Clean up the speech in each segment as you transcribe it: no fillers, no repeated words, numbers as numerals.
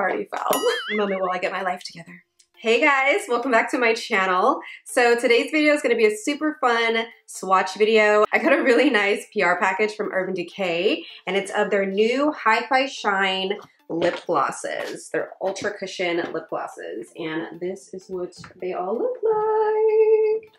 party foul. A moment while I get my life together. Hey guys, welcome back to my channel. So today's video is going to be a super fun swatch video. I got a really nice PR package from Urban Decay, and it's of their new Hi-Fi Shine lip glosses. They're ultra cushion lip glosses, and this is what they all look like.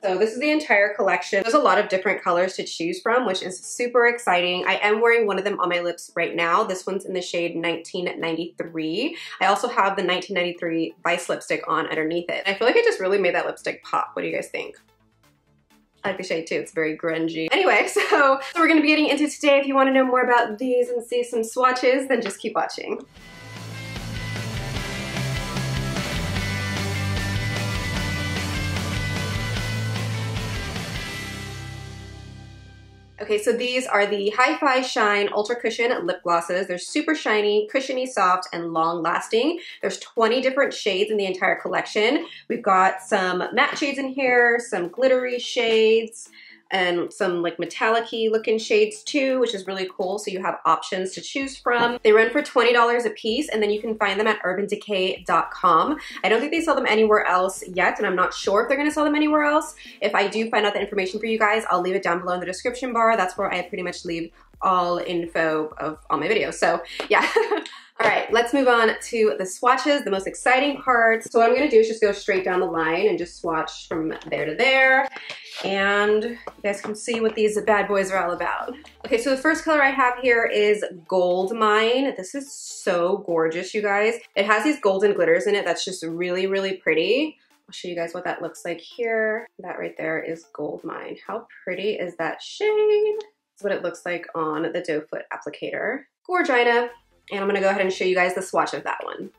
So this is the entire collection. There's a lot of different colors to choose from, which is super exciting. I am wearing one of them on my lips right now. This one's in the shade 1993. I also have the 1993 Vice lipstick on underneath it. I feel like it just really made that lipstick pop. What do you guys think? I like the shade too, it's very grungy. Anyway, so we're gonna be getting into today. If you wanna know more about these and see some swatches, then just keep watching. Okay, so these are the Hi-Fi Shine Ultra Cushion Lip Glosses. They're super shiny, cushiony, soft, and long-lasting. There's 20 different shades in the entire collection. We've got some matte shades in here, some glittery shades, and some like metallic-y looking shades too, which is really cool. So you have options to choose from. They run for $20 a piece, and then you can find them at urbandecay.com. I don't think they sell them anywhere else yet, and I'm not sure if they're gonna sell them anywhere else. If I do find out the information for you guys, I'll leave it down below in the description bar. That's where I pretty much leave all info of all my videos. So yeah. All right, let's move on to the swatches, the most exciting parts. So what I'm gonna do is just go straight down the line and just swatch from there to there. And you guys can see what these bad boys are all about. Okay, so the first color I have here is Gold Mine. This is so gorgeous, you guys. It has these golden glitters in it that's just really, really pretty. I'll show you guys what that looks like here. That right there is Gold Mine. How pretty is that shade? That's what it looks like on the doe foot applicator. Gorgina. And I'm gonna go ahead and show you guys the swatch of that one.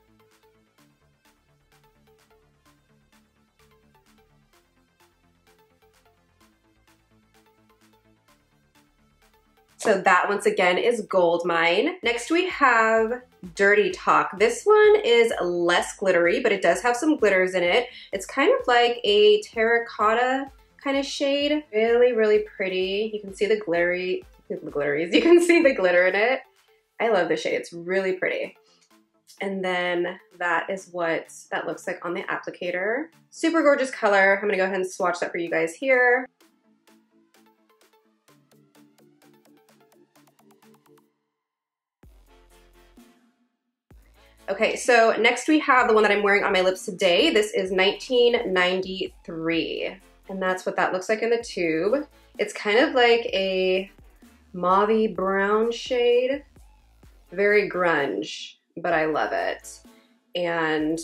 So that once again is Gold Mine. Next we have Dirty Talk. This one is less glittery, but it does have some glitters in it. It's kind of like a terracotta kind of shade. Really, really pretty. You can see the glitteries. You can see the glitter in it. I love this shade. It's really pretty. And then that is what that looks like on the applicator. Super gorgeous color. I'm gonna go ahead and swatch that for you guys here. Okay, so next we have the one that I'm wearing on my lips today. This is 1993, and that's what that looks like in the tube. It's kind of like a mauvey brown shade. Very grunge, but I love it. And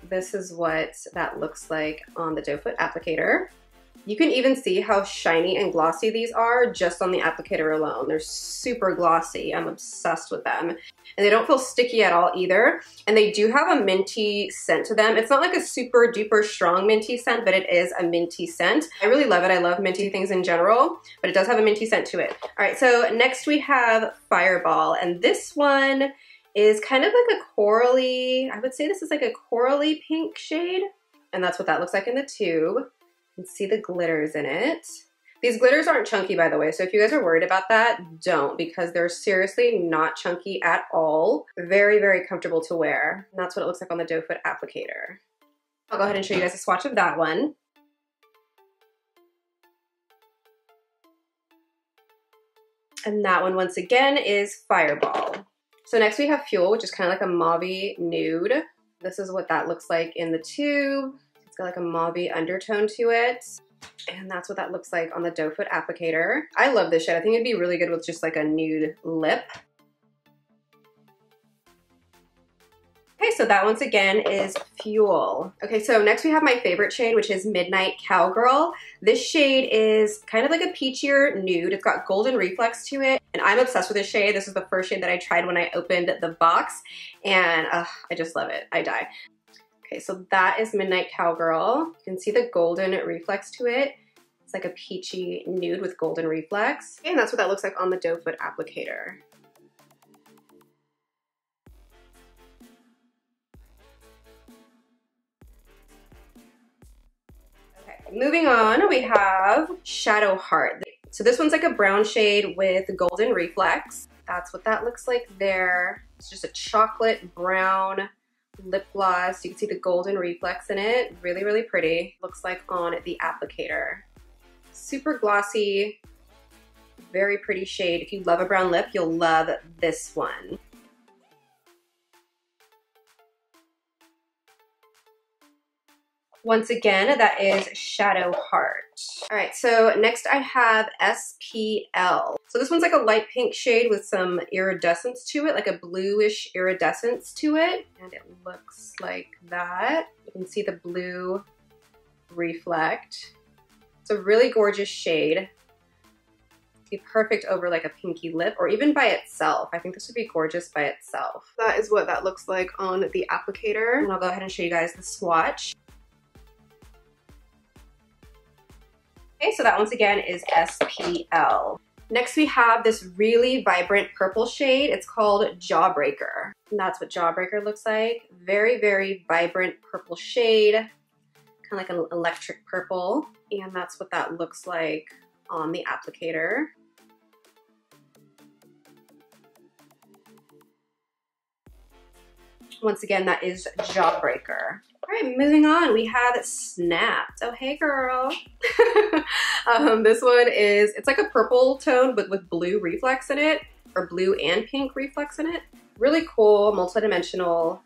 this is what that looks like on the doe foot applicator. You can even see how shiny and glossy these are just on the applicator alone. They're super glossy. I'm obsessed with them. And they don't feel sticky at all either. And they do have a minty scent to them. It's not like a super duper strong minty scent, but it is a minty scent. I really love it. I love minty things in general, but it does have a minty scent to it. All right, so next we have Fireball. And this one is kind of like a corally, I would say this is like a corally pink shade. And that's what that looks like in the tube. You can see the glitters in it. These glitters aren't chunky, by the way, so if you guys are worried about that, don't, because they're seriously not chunky at all. Very, very comfortable to wear. And that's what it looks like on the doe foot applicator. I'll go ahead and show you guys a swatch of that one. And that one, once again, is Fireball. So next we have Fuel, which is kind of like a mauvey nude. This is what that looks like in the tube. It's got like a mauvey undertone to it. And that's what that looks like on the doe foot applicator. I love this shade. I think it'd be really good with just like a nude lip. Okay, so that once again is Fuel. Okay, so next we have my favorite shade, which is Midnight Cowgirl. This shade is kind of like a peachier nude. It's got golden reflex to it, and I'm obsessed with this shade. This is the first shade that I tried when I opened the box, and I just love it. I die. Okay, so that is Midnight Cowgirl. You can see the golden reflex to it. It's like a peachy nude with golden reflex. And that's what that looks like on the doe foot applicator. Okay, moving on, we have Shadow Heart. So this one's like a brown shade with golden reflex. That's what that looks like there. It's just a chocolate brown lip gloss. You can see the golden reflex in it. Really, really pretty. Looks like on the applicator. Super glossy, very pretty shade. If you love a brown lip, you'll love this one. Once again, that is Shadow Heart. All right, so next I have SPL. So this one's like a light pink shade with some iridescence to it, like a bluish iridescence to it. And it looks like that. You can see the blue reflect. It's a really gorgeous shade. Be perfect over like a pinky lip or even by itself. I think this would be gorgeous by itself. That is what that looks like on the applicator. And I'll go ahead and show you guys the swatch. Okay, so that once again is SPL. Next we have this really vibrant purple shade. It's called Jawbreaker. And that's what Jawbreaker looks like. Very, very vibrant purple shade. Kind of like an electric purple. And that's what that looks like on the applicator. Once again, that is Jawbreaker. All right, moving on, we have Snapped. Oh, hey girl. This one is, it's like a purple tone but with blue reflex in it, or blue and pink reflex in it. Really cool, multi-dimensional.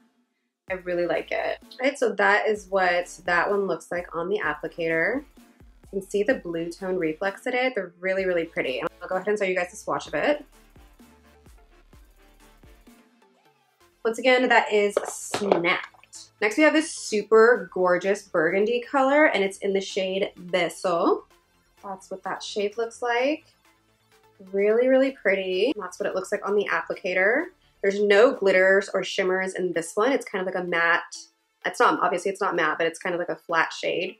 I really like it. All right, so that is what that one looks like on the applicator. You can see the blue tone reflex in it. They're really, really pretty. I'll go ahead and show you guys the swatch of it. Once again, that is Snapped. Next we have this super gorgeous burgundy color and it's in the shade Bissell. That's what that shade looks like. Really, really pretty. That's what it looks like on the applicator. There's no glitters or shimmers in this one. It's kind of like a matte. It's not, obviously it's not matte, but it's kind of like a flat shade.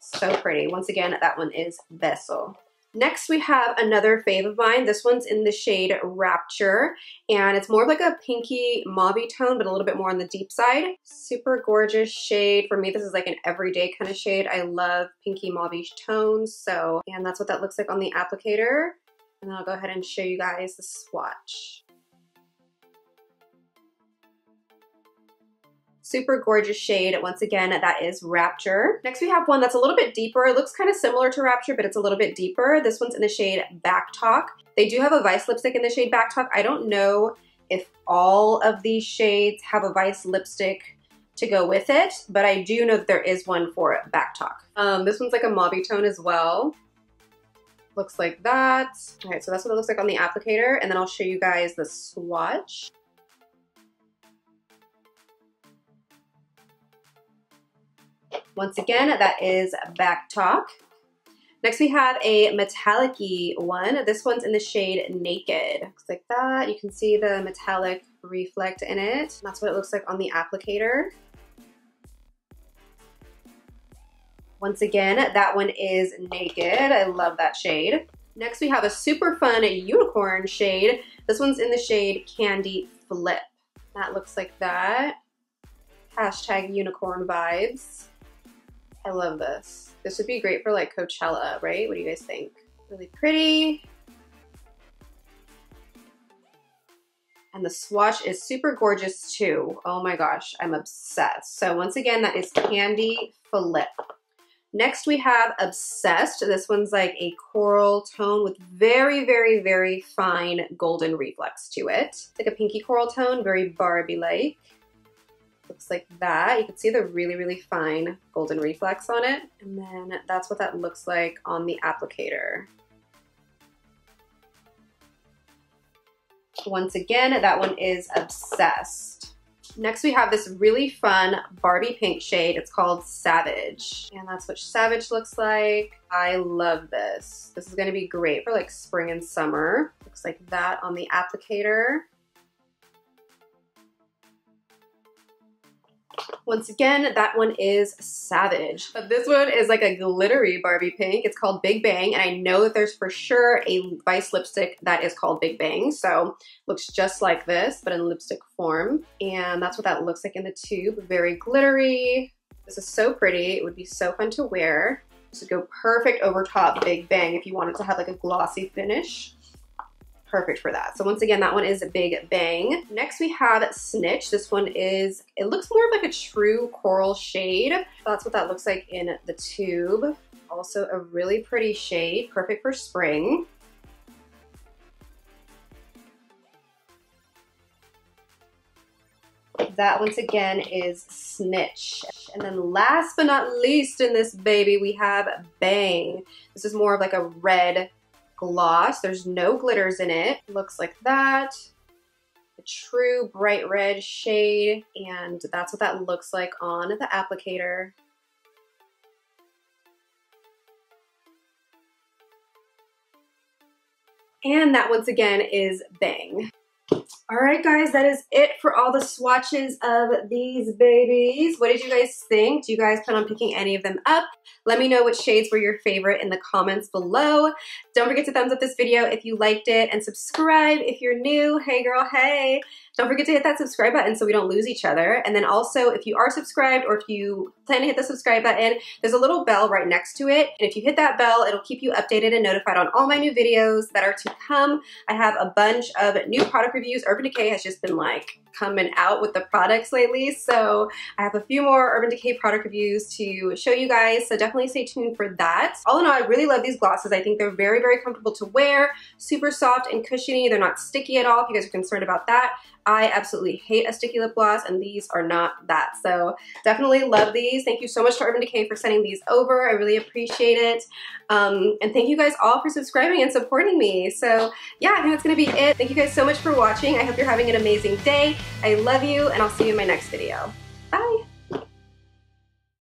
So pretty. Once again, that one is Bissell. Next, we have another fave of mine. This one's in the shade Rapture, and it's more of like a pinky mauve-y tone, but a little bit more on the deep side. Super gorgeous shade. For me, this is like an everyday kind of shade. I love pinky mauve-y tones, and that's what that looks like on the applicator. And then I'll go ahead and show you guys the swatch. Super gorgeous shade. Once again, that is Rapture. Next we have one that's a little bit deeper. It looks kind of similar to Rapture, but it's a little bit deeper. This one's in the shade Back Talk. They do have a Vice lipstick in the shade Back Talk. I don't know if all of these shades have a Vice lipstick to go with it, but I do know that there is one for Back Talk. This one's like a mauve tone as well. Looks like that. All right, so that's what it looks like on the applicator, and then I'll show you guys the swatch. Once again, that is Back Talk. Next we have a metallic-y one. This one's in the shade Naked. Looks like that. You can see the metallic reflect in it. That's what it looks like on the applicator. Once again, that one is Naked. I love that shade. Next we have a super fun unicorn shade. This one's in the shade Candy Flip. That looks like that. Hashtag unicorn vibes. I love this. This would be great for like Coachella, right? What do you guys think? Really pretty. And the swatch is super gorgeous too. Oh my gosh, I'm obsessed. So once again, that is Candy Flip. Next we have Obsessed. This one's like a coral tone with very, very, very fine golden reflex to it. It's like a pinky coral tone, very Barbie-like. Looks like that. You can see the really, really fine golden reflex on it. And then that's what that looks like on the applicator. Once again, that one is Obsessed. Next we have this really fun Barbie pink shade. It's called Savage. And that's what Savage looks like. I love this. This is gonna be great for like spring and summer. Looks like that on the applicator. Once again, that one is Savage. But this one is like a glittery Barbie pink. It's called Big Bang, and I know that there's for sure a Vice lipstick that is called Big Bang. So looks just like this, but in lipstick form. And that's what that looks like in the tube. Very glittery. This is so pretty. It would be so fun to wear. This would go perfect over top Big Bang if you wanted to have like a glossy finish. perfect for that. So once again, that one is a Big Bang. Next we have Snitch. This one is, it looks more like a true coral shade. That's what that looks like in the tube. Also a really pretty shade, perfect for spring. That once again is Snitch. And then last but not least in this baby, we have Bang. This is more of like a red gloss. There's no glitters in it. Looks like that. A true bright red shade, and that's what that looks like on the applicator. And that once again is Bang. All right, guys, that is it for all the swatches of these babies. What did you guys think? Do you guys plan on picking any of them up? Let me know which shades were your favorite in the comments below. Don't forget to thumbs up this video if you liked it, and subscribe if you're new. Hey girl, hey. Don't forget to hit that subscribe button so we don't lose each other. And then also, if you are subscribed or if you plan to hit the subscribe button, there's a little bell right next to it. And if you hit that bell, it'll keep you updated and notified on all my new videos that are to come. I have a bunch of new product reviews. Urban Decay has just been like coming out with the products lately. So I have a few more Urban Decay product reviews to show you guys. So definitely stay tuned for that. All in all, I really love these glosses. I think they're very, very comfortable to wear, super soft and cushiony. They're not sticky at all if you guys are concerned about that. I absolutely hate a sticky lip gloss, and these are not that. So definitely love these. Thank you so much to Urban Decay for sending these over. I really appreciate it. And thank you guys all for subscribing and supporting me. So yeah, I think that's gonna be it. Thank you guys so much for watching. I hope you're having an amazing day. I love you, and I'll see you in my next video. Bye.